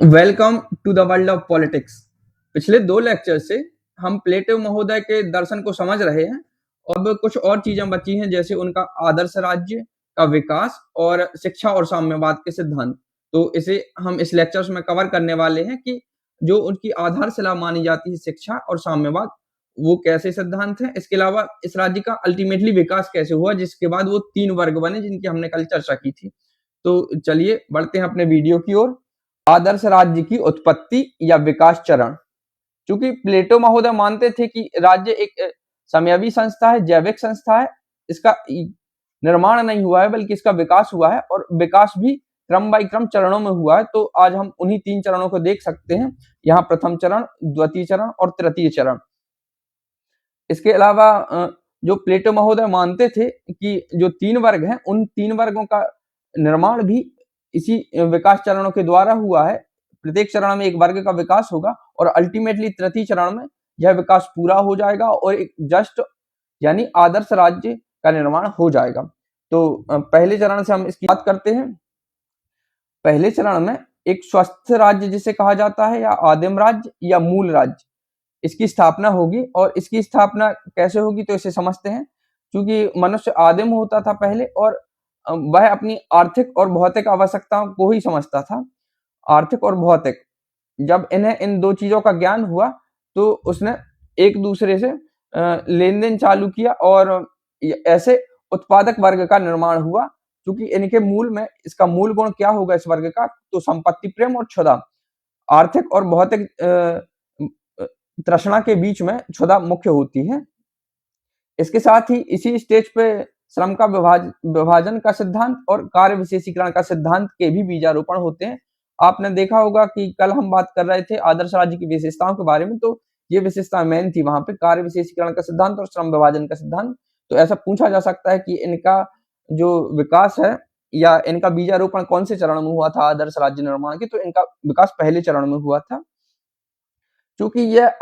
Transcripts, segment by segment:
Welcome to the world of politics. पिछले 2 lecture से हम प्लेटो महोदय के दर्शन को समझ रहे हैं। अब कुछ और चीजें बची हैं, जैसे उनका आदर्श राज्य का विकास और शिक्षा और साम्यवाद के सिद्धांत। तो इसे हम इस लेक्चर्स में कवर करने वाले हैं कि जो उनकी आधारशिला मानी जाती है शिक्षा और साम्यवाद, वो कैसे सिद्धांत हैं। इसके अलावा इस राज्य का अल्टीमेटली विकास कैसे हुआ, जिसके बाद वो 3 वर्ग बने जिनकी हमने कल चर्चा की थी। तो चलिए बढ़ते हैं अपने वीडियो की ओर। आदर्श राज्य की उत्पत्ति या विकास चरण। चूंकि प्लेटो महोदय मानते थे कि राज्य एक समयवी संस्था है, जैविक संस्था है, इसका निर्माण नहीं हुआ है बल्कि इसका विकास हुआ है, और विकास भी क्रम बाई क्रम चरणों में हुआ है। तो आज हम उन्हीं 3 चरणों को देख सकते हैं। यहाँ प्रथम चरण, द्वितीय चरण और तृतीय चरण। इसके अलावा जो प्लेटो महोदय मानते थे कि जो 3 वर्ग हैं, उन 3 वर्गों का निर्माण भी इसी विकास चरणों के द्वारा हुआ है। प्रत्येक चरण में एक वर्ग का विकास होगा और अल्टीमेटली तृतीय चरण में यह विकास पूरा हो जाएगा और एक जस्ट यानी आदर्श राज्य का निर्माण हो जाएगा। तो पहले चरण से हम इसकी बात करते हैं। पहले चरण में एक स्वस्थ राज्य जिसे कहा जाता है, या आदिम राज्य या मूल राज्य, इसकी स्थापना होगी। और इसकी स्थापना कैसे होगी तो इसे समझते हैं। क्योंकि मनुष्य आदिम होता था पहले, और वह अपनी आर्थिक और भौतिक आवश्यकताओं को ही समझता था। आर्थिक और भौतिक, जब इन्हें इन 2 चीजों का ज्ञान हुआ तो उसने एक दूसरे से लेन देन चालू किया और ऐसे उत्पादक वर्ग का निर्माण हुआ। क्योंकि इनके मूल में, इसका मूल गुण क्या होगा इस वर्ग का, तो संपत्ति प्रेम और क्षुधा। आर्थिक और भौतिक तृष्णा के बीच में क्षुधा मुख्य होती है। इसके साथ ही इसी स्टेज पे श्रम का विभाजन का सिद्धांत और कार्य विशेषीकरण का सिद्धांत के भी बीजारोपण होते हैं। आपने देखा होगा कि कल हम बात कर रहे थे आदर्श राज्य की विशेषताओं के बारे में, तो ये विशेषता मेन थी वहां पे, कार्य विशेषीकरण का सिद्धांत और श्रम विभाजन का सिद्धांत। तो ऐसा पूछा जा सकता है कि इनका जो विकास है या इनका बीजारोपण कौन से चरण में हुआ था आदर्श राज्य निर्माण की, तो इनका विकास पहले चरण में हुआ था। क्योंकि यह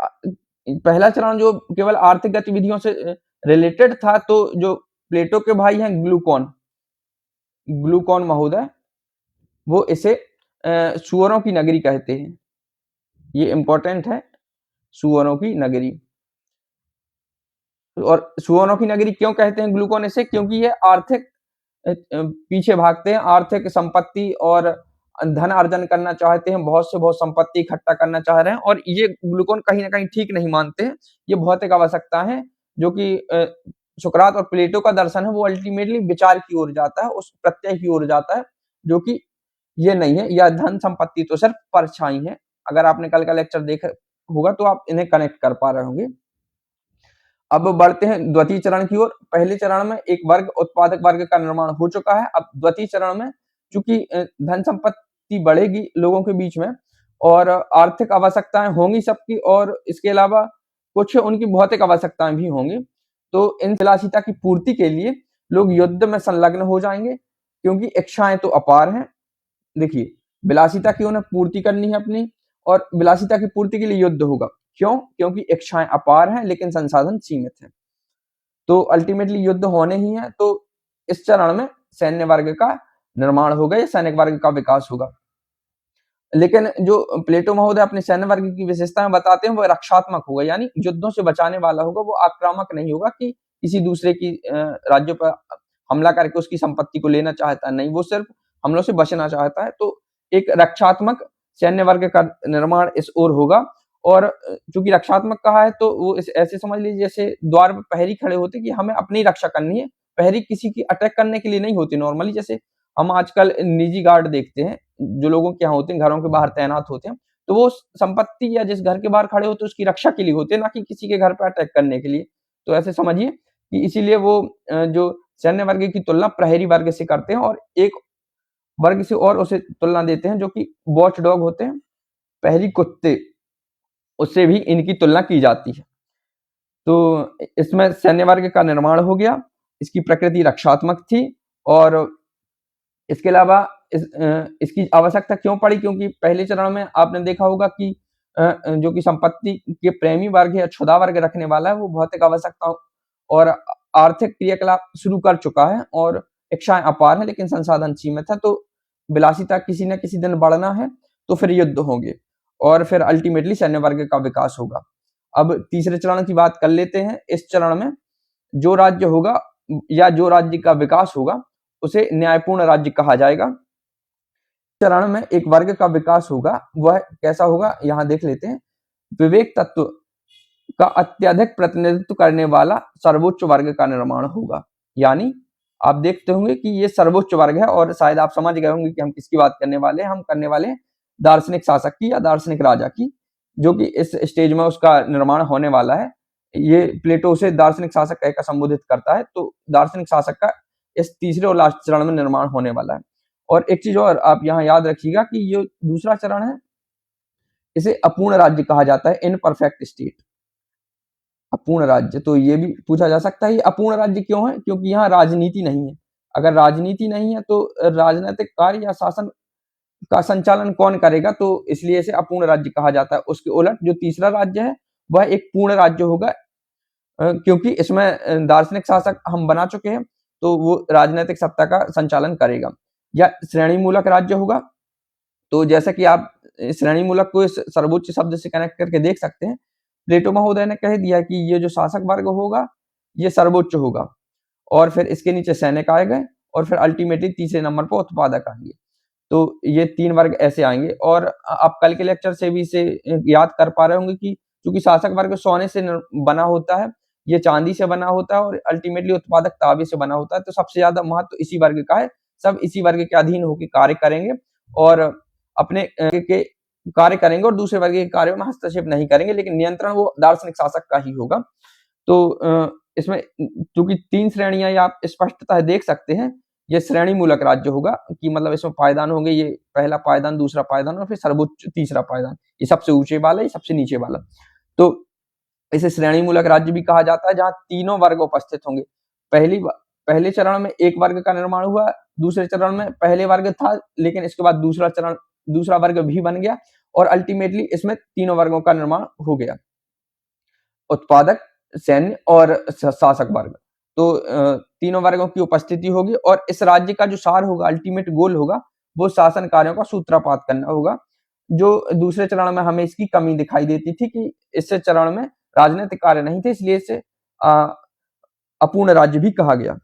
पहला चरण जो केवल आर्थिक गतिविधियों से रिलेटेड था, तो जो प्लेटो के भाई हैं ग्लूकॉन महोदय, वो इसे सुअरों की नगरी कहते हैं। ये इंपॉर्टेंट है, सुअरों की नगरी। और सुअरों की नगरी क्यों कहते हैं ग्लूकॉन इसे, क्योंकि ये आर्थिक पीछे भागते हैं, आर्थिक संपत्ति और धन अर्जन करना चाहते हैं, बहुत से बहुत संपत्ति इकट्ठा करना चाह रहे हैं। और ये ग्लूकॉन कहीं ना कहीं ठीक नहीं मानते हैं। ये भौतिक आवश्यकता है, जो कि सुकरात और प्लेटो का दर्शन है, वो अल्टीमेटली विचार की ओर जाता है, उस प्रत्यय की ओर जाता है, जो कि ये नहीं है। या धन संपत्ति तो सिर्फ परछाई है। अगर आपने कल का लेक्चर देखा होगा तो आप इन्हें कनेक्ट कर पा रहे होंगे। अब बढ़ते हैं द्वितीय चरण की ओर। पहले चरण में एक वर्ग, उत्पादक वर्ग का निर्माण हो चुका है। अब द्वितीय चरण में चूंकि धन संपत्ति बढ़ेगी लोगों के बीच में और आर्थिक आवश्यकताएं होंगी सबकी, और इसके अलावा कुछ उनकी भौतिक आवश्यकताएं भी होंगी। तो इन विलासिता की पूर्ति के लिए लोग युद्ध में संलग्न हो जाएंगे, क्योंकि इच्छाएं तो अपार हैं। देखिए, विलासिता की उन्हें पूर्ति करनी है अपनी, और विलासिता की पूर्ति के लिए युद्ध होगा। क्यों? क्योंकि इच्छाएं अपार हैं लेकिन संसाधन सीमित हैं। तो अल्टीमेटली युद्ध होने ही है। तो इस चरण में सैन्य वर्ग का निर्माण होगा या सैनिक वर्ग का विकास होगा। लेकिन जो प्लेटो महोदय अपने सैन्य वर्ग की विशेषताएं बताते हैं, वो रक्षात्मक होगा, यानी युद्धों से बचाने वाला होगा। वो आक्रामक नहीं होगा कि किसी दूसरे की राज्यों पर हमला करके उसकी संपत्ति को लेना चाहता है, नहीं, वो सिर्फ हमलों से बचना चाहता है। तो एक रक्षात्मक सैन्य वर्ग का निर्माण इस ओर होगा। और चूंकि रक्षात्मक कहा है, तो वो ऐसे समझ लीजिए जैसे द्वार पर प्रहरी खड़े होते कि हमें अपनी रक्षा करनी है। प्रहरी किसी की अटैक करने के लिए नहीं होती नॉर्मली, जैसे हम आजकल निजी गार्ड देखते हैं जो लोगों के यहाँ होते हैं, घरों के बाहर तैनात होते हैं। तो वो संपत्ति या जिस घर के बाहर खड़े होते हैं उसकी रक्षा के लिए होते हैं, ना कि किसी के घर पर अटैक करने के लिए। तो ऐसे समझिए कि इसीलिए वो जो सैन्य वर्ग की तुलना प्रहरी वर्ग से करते हैं, और एक वर्ग से और उसे तुलना देते हैं जो कि वॉच डॉग होते हैं, प्रहरी कुत्ते, उससे भी इनकी तुलना की जाती है। तो इसमें सैन्य वर्ग का निर्माण हो गया। इसकी प्रकृति रक्षात्मक थी। और इसके अलावा इसकी आवश्यकता क्यों पड़ी, क्योंकि पहले चरण में आपने देखा होगा कि जो कि संपत्ति के प्रेमी वर्ग या क्षुधा वर्ग रखने वाला है, वो भौतिक आवश्यकताओं और आर्थिक क्रियाकलाप शुरू कर चुका है, और इच्छाएं अपार है लेकिन संसाधन सीमित है। तो विलासिता किसी न किसी दिन बढ़ना है। तो फिर युद्ध होंगे और फिर अल्टीमेटली सैन्य वर्ग का विकास होगा। अब तीसरे चरण की बात कर लेते हैं। इस चरण में जो राज्य होगा या जो राज्य का विकास होगा उसे न्यायपूर्ण राज्य कहा जाएगा। चरण में एक वर्ग का विकास होगा, वह कैसा होगा यहाँ देख लेते हैं। विवेक तत्व का अत्यधिक प्रतिनिधित्व करने वाला सर्वोच्च वर्ग का निर्माण होगा। यानी आप देखते होंगे कि ये सर्वोच्च वर्ग है और शायद आप समझ गए होंगे कि हम किसकी बात करने वाले हैं। हम करने वाले हैं दार्शनिक शासक की या दार्शनिक राजा की, जो कि इस स्टेज में उसका निर्माण होने वाला है। ये प्लेटो उसे दार्शनिक शासक कहकर संबोधित करता है, तो दार्शनिक शासक का इस तीसरे और लास्ट चरण में निर्माण होने वाला है। और एक चीज और आप यहाँ याद रखिएगा कि ये दूसरा चरण है, इसे अपूर्ण राज्य कहा जाता है, इनपरफेक्ट स्टेट, अपूर्ण राज्य। तो ये भी पूछा जा सकता है ये अपूर्ण राज्य क्यों है, क्योंकि यहाँ राजनीति नहीं है। अगर राजनीति नहीं है तो राजनीतिक कार्य या शासन का संचालन कौन करेगा, तो इसलिए इसे अपूर्ण राज्य कहा जाता है। उसके उलट जो तीसरा राज्य है वह एक पूर्ण राज्य होगा, क्योंकि इसमें दार्शनिक शासक हम बना चुके हैं, तो वो राजनीतिक सत्ता का संचालन करेगा। या श्रेणी मूलक राज्य होगा, तो जैसा कि आप श्रेणी मूलक को इस सर्वोच्च शब्द से कनेक्ट करके देख सकते हैं। प्लेटो महोदय ने कह दिया कि ये जो शासक वर्ग होगा ये सर्वोच्च होगा, और फिर इसके नीचे सैनिक आएंगे, और फिर अल्टीमेटली तीसरे नंबर पर उत्पादक आएंगे। तो ये तीन वर्ग ऐसे आएंगे। और आप कल के लेक्चर से भी इसे याद कर पा रहे होंगे कि क्योंकि शासक वर्ग सोने से बना होता है, ये चांदी से बना होता है, और अल्टीमेटली उत्पादक तांबे से बना होता है, तो सबसे ज्यादा महत्व इसी वर्ग का है। सब इसी वर्ग के अधीन होकर कार्य करेंगे और अपने के कार्य करेंगे और दूसरे वर्ग के कार्यों में हस्तक्षेप नहीं करेंगे, लेकिन नियंत्रण वो दार्शनिक शासक का ही होगा। तो इसमें चूंकि तीन श्रेणियां आप स्पष्टतः देख सकते हैं, ये श्रेणी मूलक राज्य होगा कि मतलब इसमें पायदान होंगे, ये पहला पायदान, दूसरा पायदान और फिर सर्वोच्च तीसरा पायदान। ये सबसे ऊंचे वाला, ये सबसे नीचे वाला। तो इसे श्रेणी मूलक राज्य भी कहा जाता है, जहां तीनों वर्ग उपस्थित होंगे। पहले चरण में एक वर्ग का निर्माण हुआ, दूसरे चरण में पहले वर्ग था, लेकिन इसके बाद दूसरा वर्ग भी बन गया, और अल्टीमेटली इसमें तीनों वर्गों का निर्माण हो गया, उत्पादक, सैन्य और शासक वर्ग। तो तीनों वर्गों की उपस्थिति होगी, और इस राज्य का जो सार होगा, अल्टीमेट गोल होगा, वो शासन कार्यों का सूत्रपात करना होगा। जो दूसरे चरण में हमें इसकी कमी दिखाई देती थी कि इस चरण में राजनीतिक कार्य नहीं थे, इसलिए इसे अपूर्ण राज्य भी कहा गया।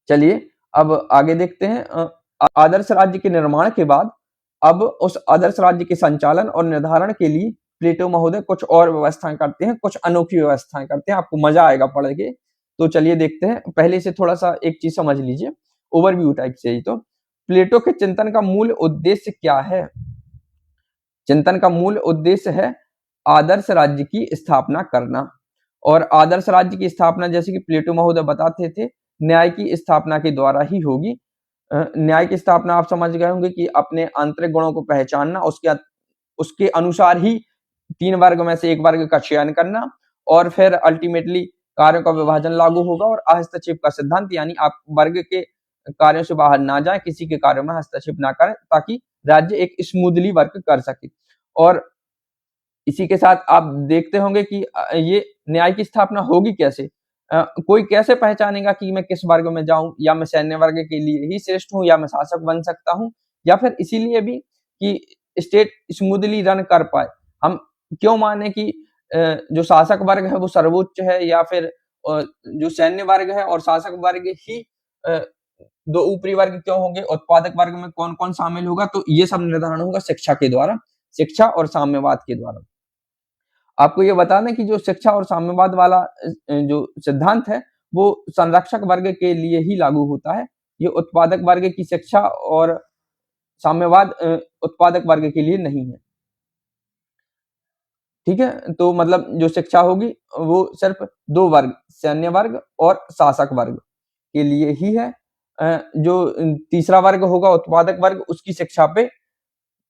चलिए अब आगे देखते हैं। आदर्श राज्य के निर्माण के बाद अब उस आदर्श राज्य के संचालन और निर्धारण के लिए प्लेटो महोदय कुछ और व्यवस्थाएं करते हैं, कुछ अनोखी व्यवस्थाएं करते हैं। आपको मजा आएगा पढ़ के। तो चलिए देखते हैं। पहले से थोड़ा सा एक चीज समझ लीजिए, ओवरव्यू टाइप से ही। तो प्लेटो के चिंतन का मूल उद्देश्य क्या है? चिंतन का मूल उद्देश्य है आदर्श राज्य की स्थापना करना। और आदर्श राज्य की स्थापना, जैसे कि प्लेटो महोदय बताते थे, न्याय की स्थापना के द्वारा ही होगी। न्याय की स्थापना आप समझ गए होंगे कि अपने आंतरिक गुणों को पहचानना, उसके अनुसार ही तीन वर्ग में से एक वर्ग का चयन करना, और फिर अल्टीमेटली कार्यों का विभाजन लागू होगा, और हस्तक्षेप का सिद्धांत, यानी आप वर्ग के कार्यों से बाहर ना जाएं, किसी के कार्यों में हस्तक्षेप ना करें, ताकि राज्य एक स्मूथली वर्क कर सके। और इसी के साथ आप देखते होंगे कि ये न्याय की स्थापना होगी कैसे। कोई कैसे पहचानेगा कि मैं किस वर्ग में जाऊं, या मैं सैन्य वर्ग के लिए ही श्रेष्ठ हूं, या मैं शासक बन सकता हूं, या फिर इसीलिए भी कि स्टेट स्मूथली रन कर पाए। हम क्यों माने कि जो शासक वर्ग है वो सर्वोच्च है, या फिर जो सैन्य वर्ग है और शासक वर्ग ही दो ऊपरी वर्ग क्यों होंगे, उत्पादक वर्ग में कौन कौन शामिल होगा? तो ये सब निर्धारण होगा शिक्षा के द्वारा, शिक्षा और साम्यवाद के द्वारा। आपको ये बता दें कि जो शिक्षा और साम्यवाद वाला जो सिद्धांत है वो संरक्षक वर्ग के लिए ही लागू होता है। ये उत्पादक वर्ग की शिक्षा और साम्यवाद उत्पादक वर्ग के लिए नहीं है। ठीक है, तो मतलब जो शिक्षा होगी वो सिर्फ दो वर्ग, सैन्य वर्ग और शासक वर्ग के लिए ही है। जो तीसरा वर्ग होगा उत्पादक वर्ग, उसकी शिक्षा पे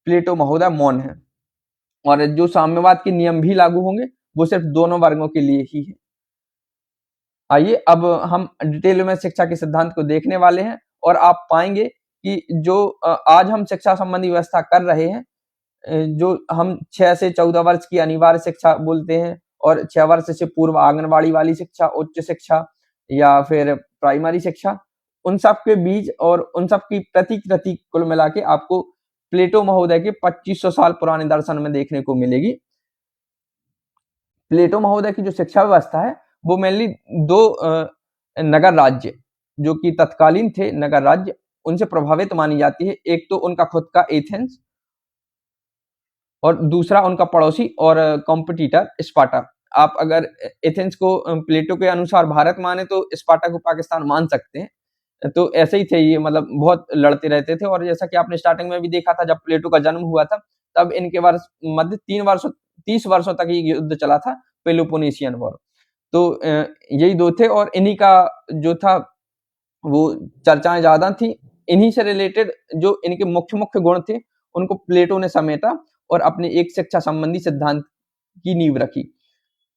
प्लेटो महोदय मौन है। और जो साम्यवाद के नियम भी लागू होंगे वो सिर्फ दोनों वर्गों के लिए ही है। आइए अब हम डिटेल में शिक्षा के सिद्धांत को देखने वाले हैं, और आप पाएंगे कि जो आज हम शिक्षा संबंधी व्यवस्था कर रहे हैं, जो हम 6 से 14 वर्ष की अनिवार्य शिक्षा बोलते हैं, और 6 वर्ष से पूर्व आंगनबाड़ी वाली शिक्षा, उच्च शिक्षा या फिर प्राइमरी शिक्षा, उन सब के बीच और उन सब की प्रतिकृति कुल मिला के आपको प्लेटो महोदय के 2500 साल पुराने दर्शन में देखने को मिलेगी। प्लेटो महोदय की जो शिक्षा व्यवस्था है वो मेनली दो नगर राज्य जो कि तत्कालीन थे नगर राज्य उनसे प्रभावित मानी जाती है। एक तो उनका खुद का एथेंस और दूसरा उनका पड़ोसी और कॉम्पिटिटर स्पार्टा। आप अगर एथेंस को प्लेटो के अनुसार भारत माने तो स्पार्टा को पाकिस्तान मान सकते हैं। तो ऐसे ही थे ये, मतलब बहुत लड़ते रहते थे। और जैसा कि आपने स्टार्टिंग में भी देखा था जब प्लेटो का जन्म हुआ था तब इनके मध्य 30 वर्षों तक ये युद्ध चला था, पेलोपोनेशियन वॉर। तो यही दो थे और इन्हीं का जो था वो चर्चाएं ज्यादा थी। इन्हीं से रिलेटेड जो इनके मुख्य मुख्य गुण थे उनको प्लेटो ने समेटा और अपने एक शिक्षा संबंधी सिद्धांत की नींव रखी।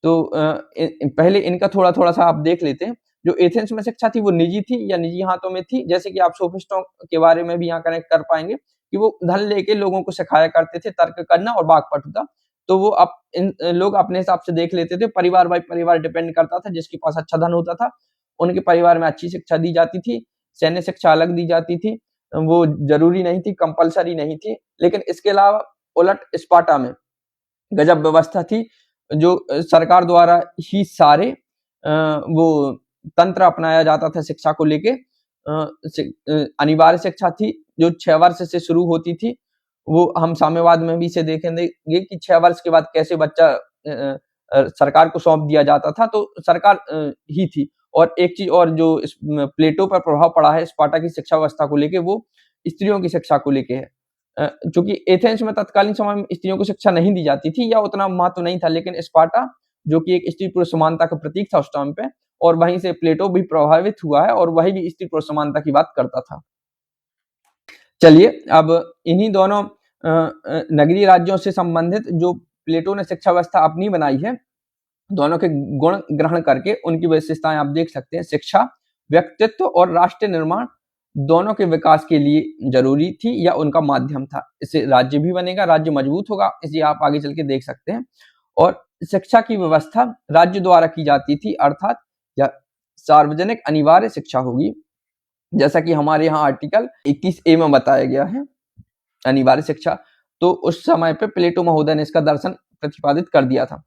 तो पहले इनका थोड़ा थोड़ा सा आप देख लेते हैं। जो एथेंस में शिक्षा थी वो निजी थी या निजी हाथों में थी, जैसे कि आप सोफिस्टों के बारे में भी यहाँ कनेक्ट कर पाएंगे कि वो धन लेके लोगों को सिखाया करते थे तर्क करना और वाक्पटुता। तो वो लोग अपने हिसाब से देख लेते थे, परिवार बाई परिवार डिपेंड करता था। जिसके पास अच्छा धन होता था उनके परिवार में अच्छी शिक्षा दी जाती थी, सैन्य शिक्षा अलग दी जाती थी, वो जरूरी नहीं थी, कंपलसरी नहीं थी। लेकिन इसके अलावा उलट स्पार्टा में गजब व्यवस्था थी, जो सरकार द्वारा ही सारे वो तंत्र अपनाया जाता था शिक्षा को लेके। अनिवार्य शिक्षा थी जो 6 वर्ष से शुरू होती थी। वो हम साम्यवाद में भी इसे देखेंगे कि 6 वर्ष के बाद कैसे बच्चा सरकार को सौंप दिया जाता था, तो सरकार ही थी। और एक चीज और जो प्लेटो पर प्रभाव पड़ा है स्पार्टा की शिक्षा व्यवस्था को लेके, वो स्त्रियों की शिक्षा को लेके है। चूंकि एथेंस में तत्कालीन समय में स्त्रियों को शिक्षा नहीं दी जाती थी या उतना महत्व नहीं था, लेकिन स्पार्टा जो कि एक स्त्री पुरुष समानता का प्रतीक था उस टाइम पे, और वहीं से प्लेटो भी प्रभावित हुआ है और वही भी स्त्री पुरुष समानता की बात करता था। चलिए अब इन्हीं दोनों नगरीय राज्यों से संबंधित जो प्लेटो ने शिक्षा व्यवस्था अपनी बनाई है, दोनों के गुण ग्रहण करके उनकी विशेषताएं आप देख सकते हैं। शिक्षा व्यक्तित्व और राष्ट्र निर्माण दोनों के विकास के लिए जरूरी थी या उनका माध्यम था। इससे राज्य भी बनेगा, राज्य मजबूत होगा, इसे आप आगे चल के देख सकते हैं। और शिक्षा की व्यवस्था राज्य द्वारा की जाती थी, अर्थात या सार्वजनिक अनिवार्य शिक्षा होगी, जैसा कि हमारे यहाँ आर्टिकल 21A में बताया गया है अनिवार्य शिक्षा। तो उस समय पे प्लेटो महोदय ने इसका दर्शन प्रतिपादित कर दिया था।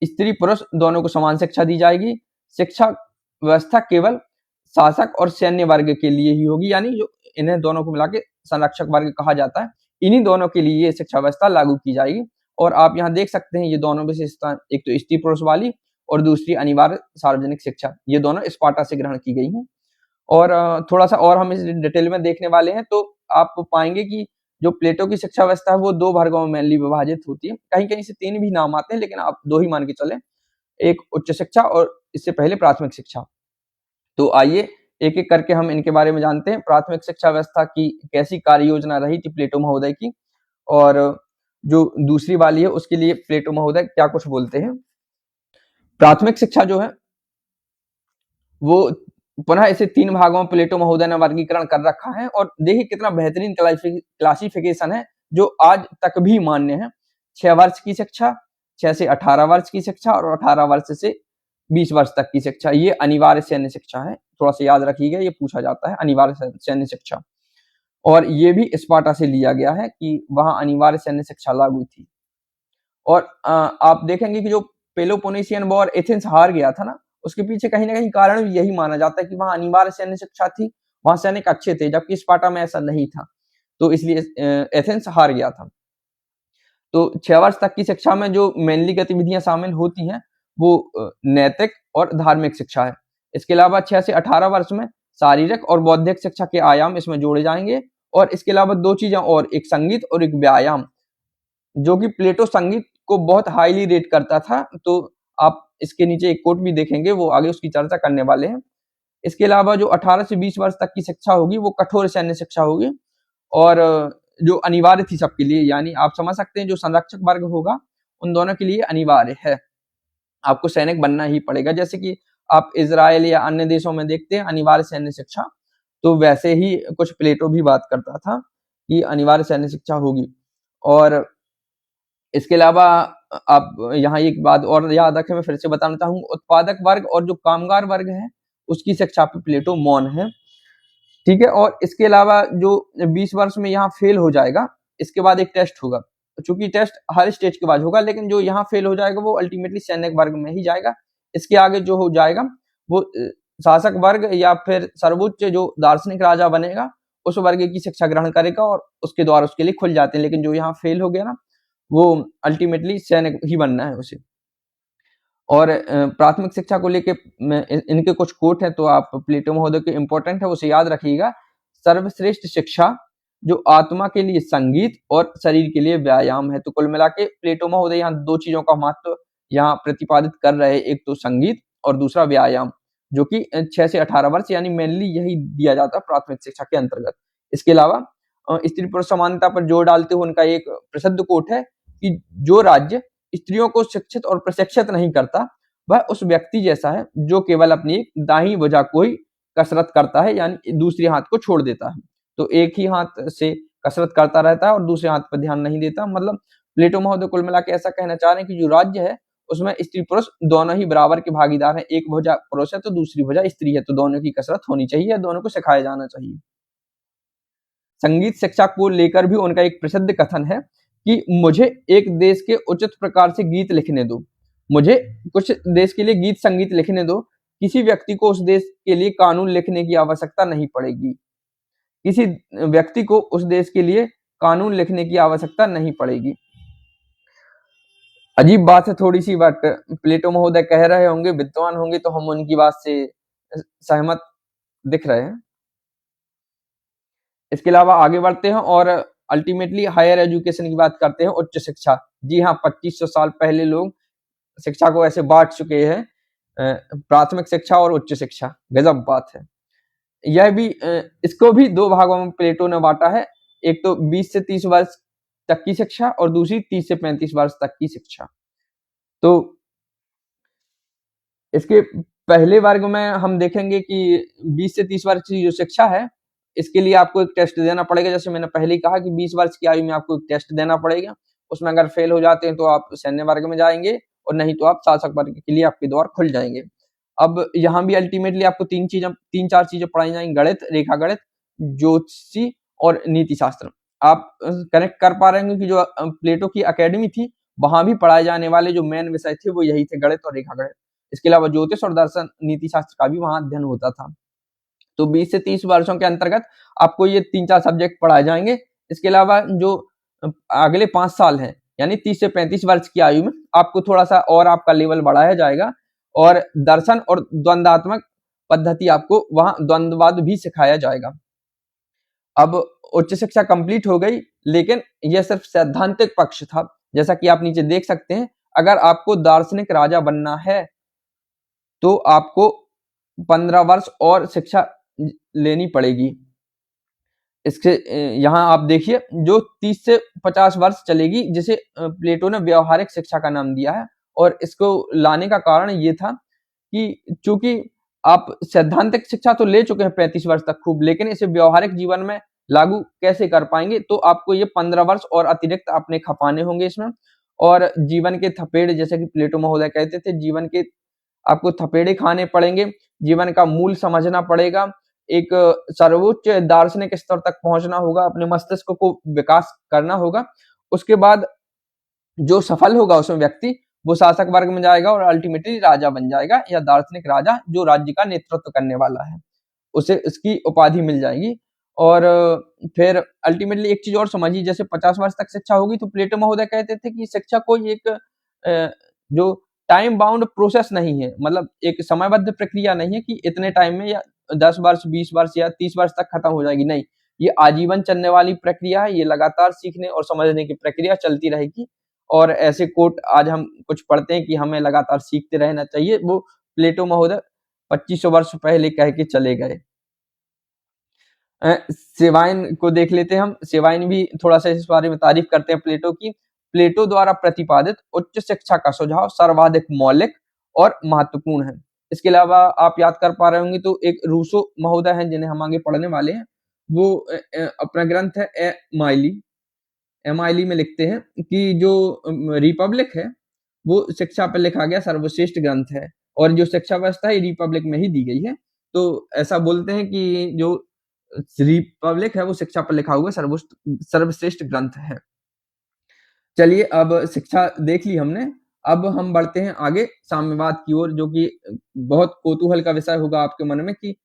स्त्री पुरुष दोनों को समान शिक्षा दी जाएगी। शिक्षा व्यवस्था केवल शासक और सैन्य वर्ग के लिए ही होगी, यानी जो इन्हें दोनों को मिला के संरक्षक वर्ग कहा जाता है, इन्हीं दोनों के लिए ये शिक्षा व्यवस्था लागू की जाएगी। और आप यहाँ देख सकते हैं ये दोनों विशेषता, एक तो स्त्री पुरुष वाली और दूसरी अनिवार्य सार्वजनिक शिक्षा, ये दोनों स्पार्टा से ग्रहण की गई हैं। और थोड़ा सा और हम इस डिटेल में देखने वाले हैं, तो आप पाएंगे कि जो प्लेटो की शिक्षा व्यवस्था है वो 2 वर्गों में मेनली विभाजित होती है। कहीं कहीं से 3 भी नाम आते हैं, लेकिन आप 2 ही मान के चलें, एक उच्च शिक्षा और इससे पहले प्राथमिक शिक्षा। तो आइए एक एक करके हम इनके बारे में जानते हैं। प्राथमिक शिक्षा व्यवस्था की कैसी कार्य योजना रही थी प्लेटो महोदय की, और जो दूसरी वाली है उसके लिए प्लेटो महोदय क्या कुछ बोलते हैं। प्राथमिक शिक्षा जो है वो पुनः इसे 3 भागों में प्लेटो महोदय ने वर्गीकरण कर रखा है, और देखिए कितना बेहतरीन क्लासिफिकेशन है जो आज तक भी मान्य है। 6 वर्ष की शिक्षा, 6 से 18 वर्ष की शिक्षा और 18 वर्ष से 20 वर्ष तक की शिक्षा, ये अनिवार्य सैन्य शिक्षा है। थोड़ा सा याद रखिएगा, ये पूछा जाता है अनिवार्य सैन्य शिक्षा। और ये भी स्पार्टा से लिया गया है कि वहां अनिवार्य सैन्य शिक्षा लागू थी। और आप देखेंगे कि जो पेलोपोनेशियन वॉर एथेंस हार गया था ना, उसके पीछे कहीं ना कहीं कारण भी यही माना जाता है कि वहां अनिवार्य सैन्य शिक्षा थी, वहां सैनिक अच्छे थे, जबकि स्पार्टा में ऐसा नहीं था। तो इसलिए एथेंस हार गया था। तो 6 वर्ष तक की शिक्षा में जो मेनली गतिविधियां शामिल होती हैं वो नैतिक और धार्मिक शिक्षा है। इसके अलावा 6 से 18 वर्ष में शारीरिक और बौद्धिक शिक्षा के आयाम इसमें जोड़े जाएंगे। और इसके अलावा 2 चीजें और, एक संगीत और एक व्यायाम, जो कि प्लेटो संगीत को बहुत हाईली रेट करता था। तो आप इसके नीचे एक कोट भी देखेंगे, वो आगे उसकी चर्चा करने वाले हैं। इसके अलावा जो 18 से 20 वर्ष तक की शिक्षा होगी वो कठोर सैन्य शिक्षा होगी, और जो अनिवार्य थी सबके लिए, यानी आप समझ सकते हैं जो संरक्षक वर्ग होगा उन दोनों के लिए अनिवार्य है, आपको सैनिक बनना ही पड़ेगा। जैसे कि आप इजराइल या अन्य देशों में देखते हैं अनिवार्य सैन्य शिक्षा, तो वैसे ही कुछ प्लेटो भी बात करता था कि अनिवार्य सैन्य शिक्षा होगी। और इसके अलावा आप यहाँ एक बात और याद रखें, मैं फिर से बताना चाहूंगा, उत्पादक वर्ग और जो कामगार वर्ग है उसकी शिक्षा पे प्लेटो मौन है, ठीक है। और इसके अलावा जो 20 वर्ष में यहाँ फेल हो जाएगा इसके बाद एक टेस्ट होगा, चूंकि टेस्ट हर स्टेज के बाद होगा, लेकिन जो यहाँ फेल हो जाएगा वो अल्टीमेटली सैनिक वर्ग में ही जाएगा। इसके आगे जो हो जाएगा वो शासक वर्ग या फिर सर्वोच्च जो दार्शनिक राजा बनेगा उस वर्ग की शिक्षा ग्रहण करेगा और उसके द्वार उसके लिए खुल जाते हैं। लेकिन जो यहाँ फेल हो गया ना, वो अल्टीमेटली सैनिक ही बनना है उसे। और प्राथमिक शिक्षा को लेके इनके कुछ कोट हैं, तो आप प्लेटो महोदय के इंपॉर्टेंट है, उसे याद रखिएगा। सर्वश्रेष्ठ शिक्षा जो आत्मा के लिए संगीत और शरीर के लिए व्यायाम है। तो कुल मिला के प्लेटो महोदय यहाँ दो चीजों का महत्व यहाँ प्रतिपादित कर रहे हैं, एक तो संगीत और दूसरा व्यायाम, जो कि 6 से 18 वर्ष यानी मेनली यही दिया जाता है प्राथमिक शिक्षा के अंतर्गत। इसके अलावा स्त्री पुरुष समानता पर जोर डालते हुए उनका एक प्रसिद्ध कोट है कि जो राज्य स्त्रियों को शिक्षित और प्रशिक्षित नहीं करता वह उस व्यक्ति जैसा है जो केवल अपनी दाहिनी भुजा को ही कसरत करता है, यानी दूसरे हाथ को छोड़ देता है। तो एक ही हाथ से कसरत करता रहता है और दूसरे हाथ पर ध्यान नहीं देता। मतलब प्लेटो महोदय कुल मिला के ऐसा कहना चाह रहे हैं कि जो राज्य है उसमें स्त्री पुरुष दोनों ही बराबर के भागीदार हैं। एक भुजा पुरुष है तो दूसरी भुजा स्त्री है, तो दोनों की कसरत होनी चाहिए, दोनों को सिखाया जाना चाहिए। संगीत शिक्षा को लेकर भी उनका एक प्रसिद्ध कथन है कि मुझे एक देश के उचित प्रकार से गीत लिखने दो, मुझे कुछ देश के लिए गीत संगीत लिखने दो, किसी व्यक्ति को उस देश के लिए कानून लिखने की आवश्यकता नहीं पड़ेगी, किसी व्यक्ति को उस देश के लिए कानून लिखने की आवश्यकता नहीं पड़ेगी। अजीब बात है थोड़ी सी, बट प्लेटो महोदय कह रहे होंगे, विद्वान होंगे, तो हम उनकी बात से सहमत दिख रहे हैं। इसके अलावा आगे बढ़ते हैं और अल्टीमेटली हायर एजुकेशन की बात करते हैं, उच्च शिक्षा। जी हाँ, 2500 साल पहले लोग शिक्षा को ऐसे बांट चुके हैं, प्राथमिक शिक्षा और उच्च शिक्षा। गजब बात है। यह भी इसको भी दो भागों में प्लेटो ने बांटा है, एक तो 20 से 30 वर्ष तक की शिक्षा और दूसरी 30 से 35 वर्ष तक की शिक्षा। तो इसके पहले वर्ग में हम देखेंगे कि 20 से 30 वर्ष की जो शिक्षा है, इसके लिए आपको एक टेस्ट देना पड़ेगा। जैसे मैंने पहले ही कहा कि 20 वर्ष की आयु में आपको एक टेस्ट देना पड़ेगा, उसमें अगर फेल हो जाते हैं तो आप सैन्य वर्ग में जाएंगे और नहीं तो आप शासक वर्ग के लिए आपके द्वार खुल जाएंगे। अब यहाँ भी अल्टीमेटली आपको तीन चार चीजें पढ़ाई जाएंगी, गणित, रेखा गणित, ज्योतिषी और नीति शास्त्र। आप कनेक्ट कर पा रहे होंगे कि जो प्लेटो की अकेडमी थी वहां भी पढ़ाए जाने वाले जो मेन विषय थे वो यही थे, गणित और रेखा गणित। इसके अलावा ज्योतिष और दर्शन, नीति शास्त्र का भी वहां अध्ययन होता था। तो 20 से 30 वर्षों के अंतर्गत आपको ये 3-4 सब्जेक्ट पढ़ाए जाएंगे। इसके अलावा जो अगले 5 साल हैं, यानी 30 से 35 वर्ष की आयु में आपको थोड़ा सा और आपका लेवल बढ़ाया जाएगा और दर्शन और द्वंद्वात्मक पद्धति आपको वहां द्वंद्ववाद भी सिखाया जाएगा। अब उच्च शिक्षा कंप्लीट हो गई, लेकिन यह सिर्फ सैद्धांतिक पक्ष था। जैसा कि आप नीचे देख सकते हैं, अगर आपको दार्शनिक राजा बनना है तो आपको 15 वर्ष और शिक्षा लेनी पड़ेगी। इसके यहाँ आप देखिए जो 30 से 50 वर्ष चलेगी, जिसे प्लेटो ने व्यवहारिक शिक्षा का नाम दिया है। और इसको लाने का कारण ये था कि चूंकि आप सैद्धांतिक शिक्षा तो ले चुके हैं 35 वर्ष तक खूब, लेकिन इसे व्यवहारिक जीवन में लागू कैसे कर पाएंगे, तो आपको ये 15 वर्ष और अतिरिक्त अपने खपाने होंगे इसमें। और जीवन के थपेड़े, जैसे कि प्लेटो महोदय कहते थे, जीवन के आपको थपेड़े खाने पड़ेंगे, जीवन का मूल समझना पड़ेगा, एक सर्वोच्च दार्शनिक स्तर तक पहुंचना होगा, अपने मस्तिष्क को विकास करना होगा। उसके बाद जो सफल होगा उसमें व्यक्ति, वो शासक वर्ग में जाएगा और अल्टीमेटली राजा बन जाएगा, या दार्शनिक राजा जो राज्य का नेतृत्व करने वाला है, उसे इसकी उपाधि मिल जाएगी। और फिर अल्टीमेटली एक चीज और समझिए, जैसे 50 वर्ष तक शिक्षा होगी, तो प्लेटो महोदय कहते थे कि शिक्षा कोई एक जो टाइम बाउंड प्रोसेस नहीं है, मतलब एक समयबद्ध प्रक्रिया नहीं है कि इतने टाइम में या 10 वर्ष, 20 वर्ष या 30 वर्ष तक खत्म हो जाएगी। नहीं, ये आजीवन चलने वाली प्रक्रिया है, ये लगातार सीखने और समझने की प्रक्रिया चलती रहेगी। और ऐसे कोट आज हम कुछ पढ़ते हैं कि हमें लगातार सीखते रहना चाहिए, वो प्लेटो महोदय 2500 वर्ष पहले कह के चले गए। सेवाइन को देख लेते हैं हम। सेवाइन भी थोड़ा सा इस बारे में तारीफ करते हैं प्लेटो की। प्लेटो द्वारा प्रतिपादित उच्च शिक्षा का सुझाव सर्वाधिक मौलिक और महत्वपूर्ण है। इसके अलावा आप याद कर पा रहे होंगे तो एक रूसो महोदय हैं जिन्हें हम आगे पढ़ने वाले हैं, वो अपना ग्रंथ है एमाइली में लिखते हैं कि जो रिपब्लिक है वो शिक्षा पर लिखा गया सर्वश्रेष्ठ ग्रंथ है, और जो शिक्षा व्यवस्था है रिपब्लिक में ही दी गई है। तो ऐसा बोलते हैं कि जो रिपब्लिक है वो शिक्षा पर लिखा हुआ सर्वश्रेष्ठ ग्रंथ है। चलिए अब शिक्षा देख ली हमने, अब हम बढ़ते हैं आगे साम्यवाद की ओर, जो कि बहुत कौतूहल का विषय होगा आपके मन में कि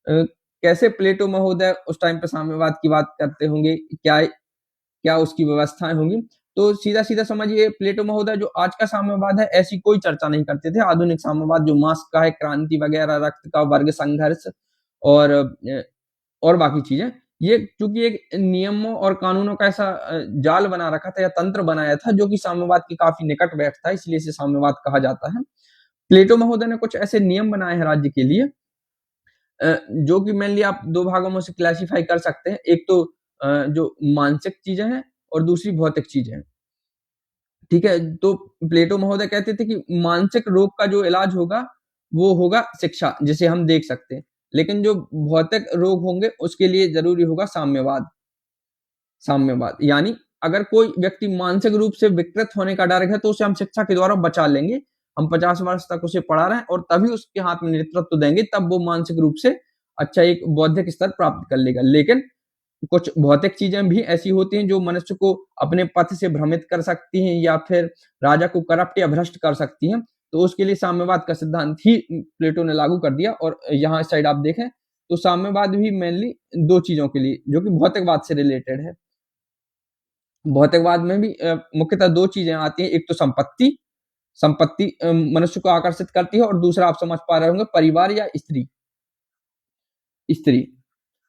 कैसे प्लेटो महोदय उस टाइम पे साम्यवाद की बात करते होंगे, क्या उसकी व्यवस्थाएं होंगी। तो सीधा-सीधा समझिए, प्लेटो महोदय जो आज का साम्यवाद है ऐसी कोई चर्चा नहीं करते थे। आधुनिक साम्यवाद जो मार्क्स का है, क्रांति वगैरह, रक्त का वर्ग संघर्ष और और बाकी चीज़ें, ये चूँकि एक नियमों और कानूनों का ऐसा जाल बना रखा था या तंत्र बनाया था जो कि साम्यवाद के काफ़ी निकट बैठता है, इसलिए इसे साम्यवाद कहा जाता है। प्लेटो महोदय ने कुछ ऐसे नियम बनाए हैं राज्य के लिए, जो कि मेनली आप 2 भागों में उसे क्लासिफाई कर सकते हैं। एक तो जो मानसिक चीज़ें हैं और दूसरी भौतिक चीज़ें हैं। ठीक है? तो प्लेटो महोदय कहते थे कि मानसिक रोग का जो इलाज होगा, वो होगा शिक्षा, जिसे हम देख सकते हैं। लेकिन जो भौतिक रोग होंगे, उसके लिए ज़रूरी होगा साम्यवाद। साम्यवाद यानी अगर कोई व्यक्ति मानसिक रूप से विकृत होने का डर है, तो उसे हम शिक्षा के द्वारा बचा लेंगे। हम 50 वर्ष तक उसे पढ़ा रहे हैं और तभी उसके हाथ में नेतृत्व देंगे, तब वो मानसिक रूप से अच्छा एक बौद्धिक स्तर प्राप्त कर लेगा। लेकिन कुछ भौतिक चीज़ें भी ऐसी होती हैं जो मनुष्य को अपने पथ से भ्रमित कर सकती हैं या फिर राजा को करप्ट या भ्रष्ट कर सकती हैं। तो उसके लिए साम्यवाद का सिद्धांत ही प्लेटो ने लागू कर दिया और यहाँ इस साइड आप देखें तो साम्यवाद भी मेनली 2 चीज़ों के लिए, जो कि भौतिकवाद से रिलेटेड है। भौतिकवाद में भी मुख्यतः 2 चीज़ें आती हैं, एक तो संपत्ति, संपत्ति मनुष्य को आकर्षित करती है और दूसरा आप समझ पा रहे होंगे परिवार या स्त्री, स्त्री।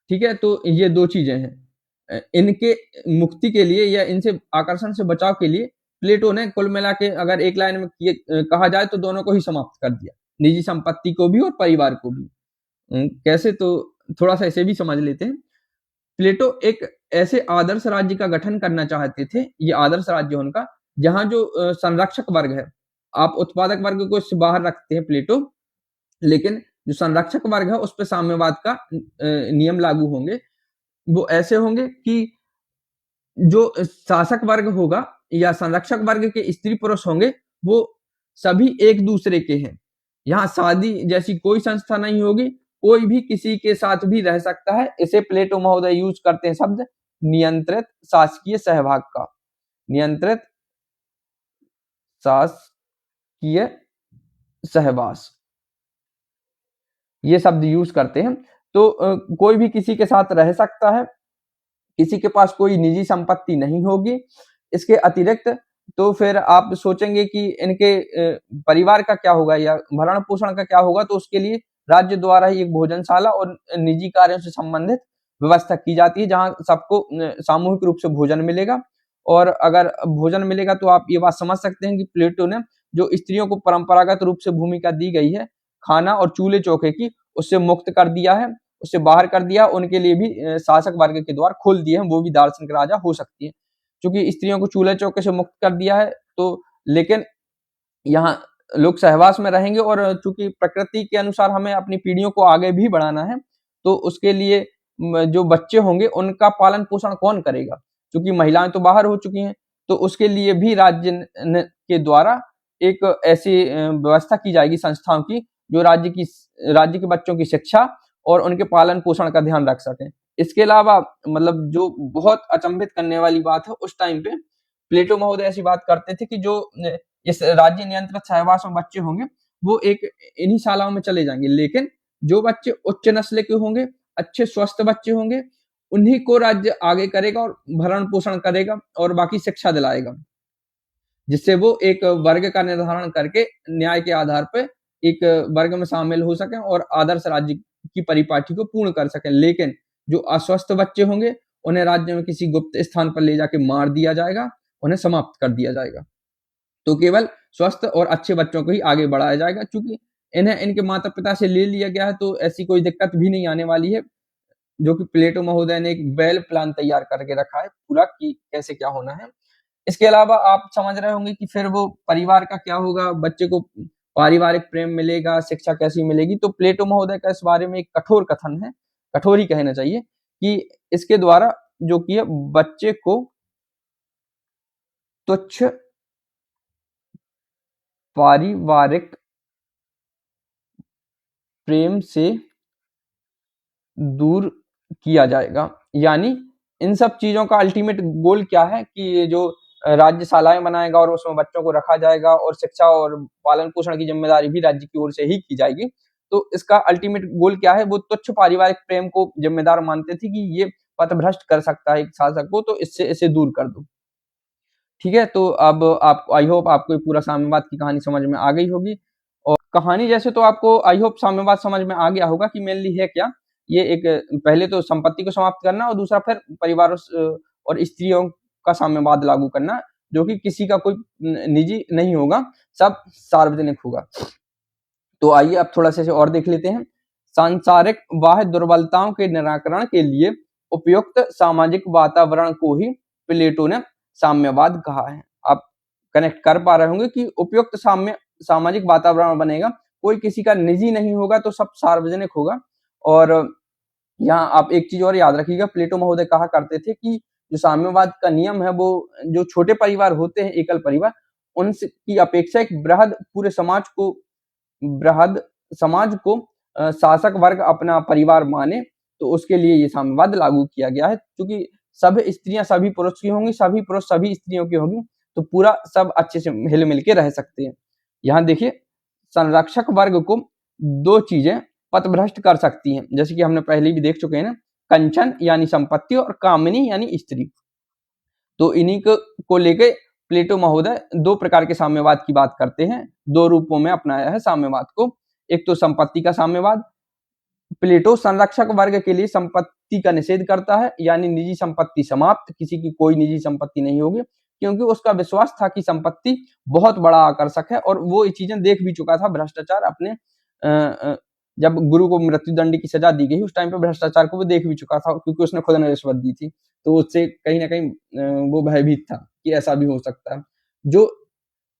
ठीक है? तो ये 2 चीज़ें हैं। इनके मुक्ति के लिए या इनसे आकर्षण से बचाव के लिए प्लेटो ने कुल मिला के अगर एक लाइन में कहा जाए तो दोनों को ही समाप्त कर दिया। निजी संपत्ति को भी और परिवार को भी। कैसे, तो थोड़ा-सा इसे भी समझ लेते हैं। प्लेटो एक ऐसे आदर्श राज्य का गठन करना चाहते थे, ये आदर्श राज्य उनका, जहाँ जो संरक्षक वर्ग है, आप उत्पादक वर्ग को इससे बाहर रखते हैं प्लेटो, लेकिन जो संरक्षक वर्ग है, उस पे साम्यवाद का नियम लागू होंगे। वो ऐसे होंगे कि जो शासक वर्ग होगा या संरक्षक वर्ग के स्त्री-पुरुष होंगे, वो सभी एक-दूसरे के हैं। यहाँ शादी जैसी कोई संस्था नहीं होगी, कोई भी किसी के साथ भी रह सकता है। इसे प्लेटो महोदय यूज़ करते हैं शब्द नियंत्रित शासकीय सहभाग का। नियंत्रित शासकीय सहवास, ये शब्द यूज़ करते हैं। तो कोई भी किसी के साथ रह सकता है, किसी के पास कोई निजी संपत्ति नहीं होगी। इसके अतिरिक्त तो फिर आप सोचेंगे कि इनके परिवार का क्या होगा या भरण-पोषण का क्या होगा, तो उसके लिए राज्य द्वारा ही एक भोजनशाला और निजी कार्यों से संबंधित व्यवस्था की जाती है, जहाँ सबको सामूहिक रूप से भोजन मिलेगा। और अगर भोजन मिलेगा तो आप ये बात समझ सकते हैं कि प्लेटो ने जो स्त्रियों को परंपरागत रूप से भूमिका दी गई है, खाना और चूल्हे-चौके की, उससे मुक्त कर दिया है। उससे बाहर कर दिया, उनके लिए भी शासक वर्ग के द्वार खोल दिए हैं, वो भी दार्शनिक राजा हो सकती हैं। चूँकि स्त्रियों को चूल्हे-चौके से मुक्त कर दिया है, तो लेकिन यहाँ लोग सहवास में रहेंगे और चूँकि प्रकृति के अनुसार हमें अपनी पीढ़ियों को आगे भी बढ़ाना है, तो उसके लिए जो बच्चे होंगे, उनका पालन-पोषण कौन करेगा? चूँकि महिलाएँ तो बाहर हो चुकी हैं, तो उसके लिए भी राज्य न के द्वारा एक ऐसी व्यवस्था की जाएगी संस्थाओं की, जो राज्य के बच्चों की शिक्षा और उनके पालन-पोषण का ध्यान रख सकें। इसके अलावा मतलब जो बहुत अचंभित करने वाली बात है, उस टाइम पे प्लेटो महोदय ऐसी बात करते थे कि जो इस राज्य नियंत्रित सहवास में बच्चे होंगे, वो एक इन्हीं शालाओं में चले जाएँगे। लेकिन जो बच्चे उच्च नस्ल के होंगे, अच्छे स्वस्थ बच्चे होंगे, उन्हीं को राज्य आगे करेगा और भरण-पोषण करेगा और बाकी शिक्षा दिलाएगा। जिससे वो एक वर्ग का निर्धारण करके न्याय के आधार पे एक वर्ग में शामिल हो सकें और आदर्श राज्य की परिपाटी को पूर्ण कर सकें। लेकिन जो अस्वस्थ बच्चे होंगे, उन्हें राज्य में किसी गुप्त स्थान पर ले जाके मार दिया जाएगा, उन्हें समाप्त कर दिया जाएगा। तो केवल स्वस्थ और अच्छे बच्चों को ही आगे बढ़ाया जाएगा, चूँकि इन्हें इनके माता-पिता से ले लिया गया है, तो ऐसी कोई दिक्कत भी नहीं आने वाली है, जो कि प्लेटो महोदय ने एक वेल प्लान तैयार करके रखा है पूरा कि कैसे क्या होना है। इसके अलावा आप समझ रहे होंगे कि फिर वो परिवार का क्या होगा, बच्चे को पारिवारिक प्रेम मिलेगा, शिक्षा कैसी मिलेगी? तो प्लेटो महोदय का इस बारे में एक कठोर कथन है, कठोर ही कहना चाहिए कि इसके द्वारा जो कि है बच्चे को तुच्छ पारिवारिक प्रेम से दूर किया जाएगा। यानी इन सब चीजों का अल्टीमेट गोल क्या है कि ये जो राज्यशालाएं बनाएगा और उसमें बच्चों को रखा जाएगा और शिक्षा और पालन पोषण की जिम्मेदारी भी राज्य की ओर से ही की जाएगी। तो इसका अल्टीमेट गोल क्या है, वो तुच्छ पारिवारिक प्रेम को जिम्मेदार मानते थे कि ये पथभ्रष्ट कर सकता है एक शासक को, तो इससे इसे दूर कर दो। ठीक है, तो अब आप आई होप आपको ये पूरा साम्यवाद की कहानी समझ में आ गई होगी। और कहानी जैसे तो आपको आई होप साम्यवाद समझ में आ गया होगा कि मेनली है क्या। ये एक पहले तो संपत्ति को समाप्त करना और दूसरा फिर परिवार और स्त्रियों का साम्यवाद लागू करना, जो कि किसी का कोई निजी नहीं होगा, सब सार्वजनिक होगा। तो आइए अब थोड़ा सा इसे और देख लेते हैं। सांसारिक बाह्य दुर्बलताओं के निराकरण के लिए उपयुक्त सामाजिक वातावरण को ही प्लेटो ने साम्यवाद कहा है। आप कनेक्ट कर पा रहे होंगे कि उपयुक्त सामाजिक वातावरण बनेगा, कोई किसी का निजी नहीं होगा, तो सब सार्वजनिक होगा। और यहाँ आप एक चीज और याद रखिएगा, प्लेटो महोदय कहा करते थे कि जो साम्यवाद का नियम है, वो जो छोटे परिवार होते हैं, एकल परिवार, उनसे की अपेक्षा एक बृहद समाज को शासक वर्ग अपना परिवार माने, तो उसके लिए ये साम्यवाद लागू किया गया है। क्योंकि सब स्त्रियां सभी पुरुष की होंगी, सभी पुरुष सभी स्त्रियों की होंगी, तो पूरा सब अच्छे से हिल मिल के रह सकते हैं। यहाँ देखिए, संरक्षक वर्ग को दो चीजें पथभ्रष्ट कर सकती हैं, जैसे कि हमने पहले भी देख चुके हैं ना, कंचन यानी संपत्ति और कामिनी यानी स्त्री। तो इन्हीं को लेके प्लेटो महोदय दो प्रकार के साम्यवाद की बात करते हैं, दो रूपों में अपनाया है साम्यवाद को। एक तो संपत्ति का साम्यवाद। प्लेटो संरक्षक वर्ग के लिए संपत्ति का निषेध करता है, यानी निजी संपत्ति समाप्त, किसी की कोई निजी संपत्ति नहीं होगी, क्योंकि उसका विश्वास था कि संपत्ति बहुत बड़ा आकर्षक है, और वो ये चीजें देख भी चुका था। भ्रष्टाचार अपने जब गुरु को मृत्युदंड की सजा दी गई, उस टाइम पे भ्रष्टाचार को वो देख भी चुका था, क्योंकि उसने खुद ने रिश्वत दी थी। तो उससे कहीं ना कहीं वो भयभीत था कि ऐसा भी हो सकता है, जो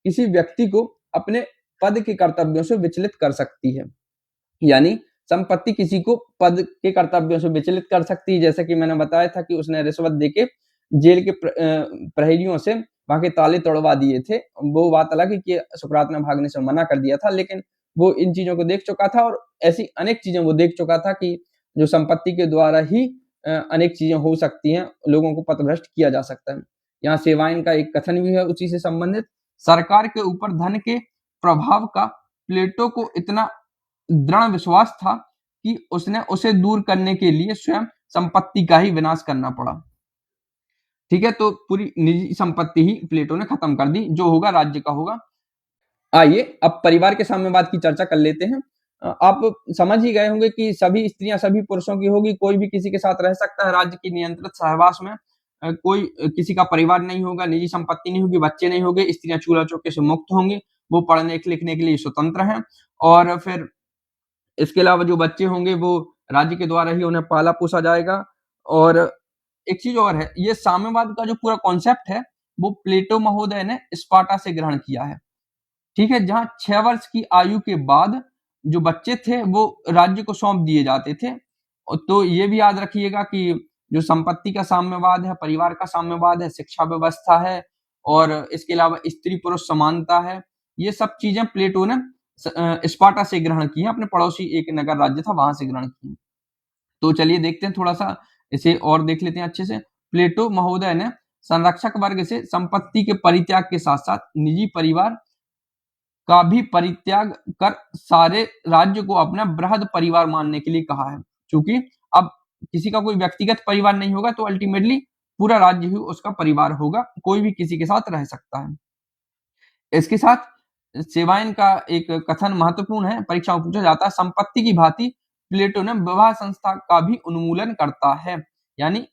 किसी व्यक्ति को अपने पद के कर्तव्यों से विचलित कर सकती है। यानी संपत्ति किसी को पद के कर्तव्यों से विचलित कर सकती है। जैसे कि मैंने बताया था कि उसने रिश्वत देके जेल के प्रहरियों से वहां के ताले तोड़वा दिए थे। वो बात अलग है कि सुकरात ने भागने से मना कर दिया था, लेकिन वो इन चीजों को देख चुका था, और ऐसी अनेक चीजें वो देख चुका था कि जो संपत्ति के द्वारा ही अनेक चीजें हो सकती हैं, लोगों को पथभ्रष्ट किया जा सकता है। यहाँ सेवाइन का एक कथन भी है उसी से संबंधित। सरकार के ऊपर धन के प्रभाव का प्लेटो को इतना दृढ़ विश्वास था कि उसने उसे दूर करने के लिए स्वयं संपत्ति का ही विनाश करना पड़ा। ठीक है, तो पूरी निजी संपत्ति ही प्लेटो ने खत्म कर दी, जो होगा राज्य का होगा। आइए अब परिवार के साम्यवाद की चर्चा कर लेते हैं। आप समझ ही गए होंगे कि सभी स्त्रियां सभी पुरुषों की होगी, कोई भी किसी के साथ रह सकता है राज्य की नियंत्रित सहवास में। कोई किसी का परिवार नहीं होगा, निजी संपत्ति नहीं होगी, बच्चे नहीं होंगे, स्त्रियां चूल्हा चौके से मुक्त होंगी, वो पढ़ने लिखने के लिए स्वतंत्र हैं। और फिर इसके अलावा जो बच्चे होंगे वो राज्य के द्वारा ही उन्हें पाला पोसा जाएगा। और एक चीज और है, ये साम्यवाद का जो पूरा कॉन्सेप्ट है, वो प्लेटो महोदय ने स्पार्टा से ग्रहण किया है। ठीक है, जहां 6 वर्ष की आयु के बाद जो बच्चे थे वो राज्य को सौंप दिए जाते थे। तो ये भी याद रखिएगा कि जो संपत्ति का साम्यवाद है, परिवार का साम्यवाद है, शिक्षा व्यवस्था है, और इसके अलावा स्त्री पुरुष समानता है, ये सब चीजें प्लेटो ने स्पार्टा से ग्रहण की है, अपने पड़ोसी एक नगर राज्य था वहां से ग्रहण की। तो चलिए देखते हैं, थोड़ा सा इसे और देख लेते हैं अच्छे से। प्लेटो महोदय ने संरक्षक वर्ग से संपत्ति के परित्याग के साथ साथ निजी परिवार का भी परित्याग कर सारे राज्य को अपना बृहद परिवार मानने के लिए कहा है। क्योंकि अब किसी का कोई व्यक्तिगत परिवार नहीं होगा, तो अल्टीमेटली पूरा राज्य ही उसका परिवार होगा, कोई भी किसी के साथ रह सकता है। इसके साथ सेवाइन का एक कथन महत्वपूर्ण है, परीक्षा में पूछा जाता है, संपत्ति की भांति प्लेटो ने विवाह संस्था का भी उन्मूलन करता है। यानी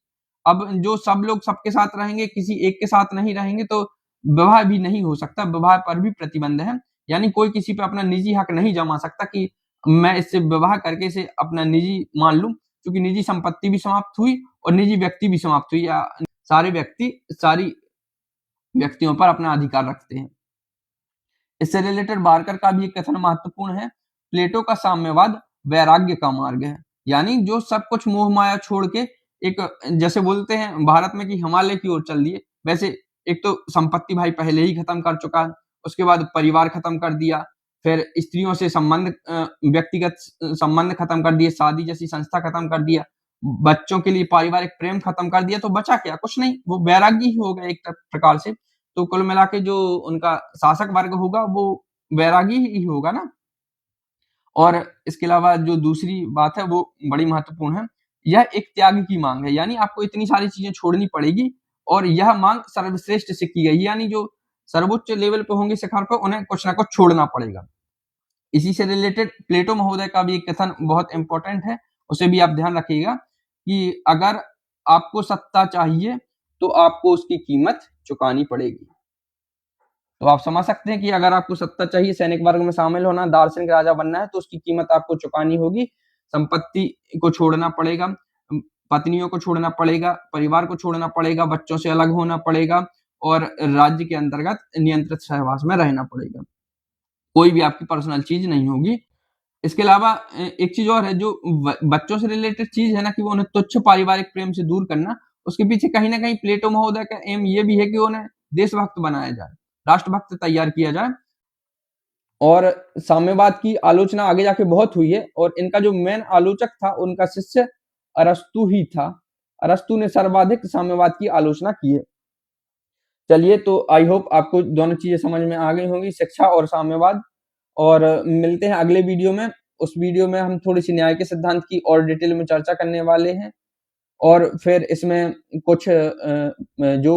अब जो सब लोग सबके साथ रहेंगे, किसी एक के साथ नहीं रहेंगे, तो विवाह भी नहीं हो सकता, विवाह पर भी प्रतिबंध है। यानी कोई किसी पे अपना निजी हक नहीं जमा सकता कि मैं इससे विवाह करके इसे अपना निजी मान लूं, क्योंकि निजी संपत्ति भी समाप्त हुई और निजी व्यक्ति भी समाप्त हुई, या सारे व्यक्ति सारी व्यक्तियों पर अपना अधिकार रखते हैं। इससे रिलेटेड बार्कर का भी एक कथन महत्वपूर्ण है, प्लेटो का साम्यवाद वैराग्य का मार्ग है। यानी जो सब कुछ मोह माया छोड़ के एक, जैसे बोलते हैं भारत में कि हिमालय की ओर चल दिए, वैसे एक तो संपत्ति भाई पहले ही खत्म कर चुका है, उसके बाद परिवार खत्म कर दिया, फिर स्त्रियों से संबंध, व्यक्तिगत संबंध खत्म कर दिए, शादी जैसी संस्था खत्म कर दिया, बच्चों के लिए पारिवारिक प्रेम खत्म कर दिया तो बचा क्या? कुछ नहीं, वो वैरागी ही हो गया एक प्रकार से। तो कुल मिला के जो उनका शासक वर्ग होगा वो वैरागी ही होगा ना। और इसके अलावा जो दूसरी बात है वो बड़ी महत्वपूर्ण है, यह एक त्याग की माँग है, यानी आपको इतनी सारी चीज़ें छोड़नी पड़ेगी और यह माँग सर्वश्रेष्ठ से की गई है, यानी जो सर्वोच्च लेवल पे होंगे शिखर पे उन्हें कुछ ना कुछ छोड़ना पड़ेगा। इसी से रिलेटेड प्लेटो महोदय का भी एक कथन बहुत इम्पोर्टेंट है, उसे भी आप ध्यान रखिएगा कि अगर आपको सत्ता चाहिए, तो आपको उसकी कीमत चुकानी पड़ेगी। तो आप समझ सकते हैं कि अगर आपको सत्ता चाहिए, सैनिक वर्ग में शामिल होना, दार्शनिक राजा बनना है, तो उसकी कीमत आपको चुकानी होगी। संपत्ति को छोड़ना पड़ेगा, पत्नियों को छोड़ना पड़ेगा, परिवार को छोड़ना पड़ेगा, बच्चों से अलग होना पड़ेगा और राज्य के अंतर्गत नियंत्रित सहवास में रहना पड़ेगा। कोई भी आपकी पर्सनल चीज़ नहीं होगी। इसके अलावा एक चीज़ और है जो बच्चों से रिलेटेड चीज़ है ना कि वो उन्हें तुच्छ पारिवारिक प्रेम से दूर करना, उसके पीछे कहीं न कहीं प्लेटो महोदय का एम ये भी है कि उन्हें देशभक्त बनाया जाए, राष्ट्रभक्त तैयार किया जाए। और साम्यवाद की आलोचना आगे जाके बहुत हुई है और इनका जो मेन आलोचक था, उनका शिष्य अरस्तू ही था। अरस्तू ने सर्वाधिक साम्यवाद की आलोचना की है। चलिए, तो आई होप आपको दोनों चीज़ें समझ में आ गई होंगी, शिक्षा और साम्यवाद। और मिलते हैं अगले वीडियो में। उस वीडियो में हम थोड़ी-सी न्याय के सिद्धांत की और डिटेल में चर्चा करने वाले हैं और फिर इसमें कुछ जो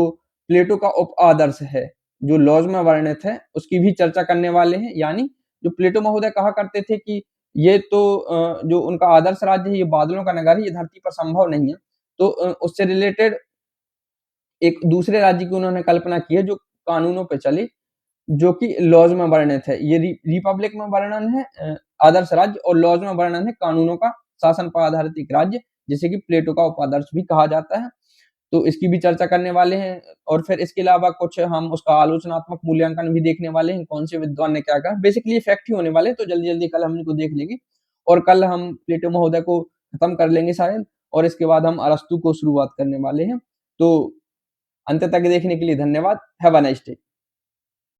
प्लेटो का उप-आदर्श है, जो लॉज़ में वर्णित है, उसकी भी चर्चा करने वाले हैं। यानी जो प्लेटो महोदय कहा करते थे कि ये तो जो उनका आदर्श राज्य है, ये बादलों का नगर है, ये धरती पर संभव नहीं है। तो उससे रिलेटेड एक दूसरे राज्य की उन्होंने कल्पना की है, जो कानूनों पे चले, जो कि लॉज़ में वर्णित है। ये रिपब्लिक में वर्णन है आदर्श राज्य और लॉज़ में वर्णन है कानूनों का शासन पर आधारित एक राज्य, जिसे कि प्लेटो का उपादर्श भी कहा जाता है। तो इसकी भी चर्चा करने वाले हैं और फिर इसके अलावा कुछ हम उसका आलोचनात्मक मूल्यांकन भी देखने वाले हैं, कौन से विद्वान ने क्या कहा। बेसिकली ये फैक्ट ही होने वाले हैं, तो जल्दी-जल्दी कल हम इनको देख लेंगे और कल हम प्लेटो महोदय को खत्म कर लेंगे शायद और इसके बाद हम अरस्तू को शुरुआत करने वाले हैं। तो अंत तक देखने के लिए धन्यवाद। Have a nice day.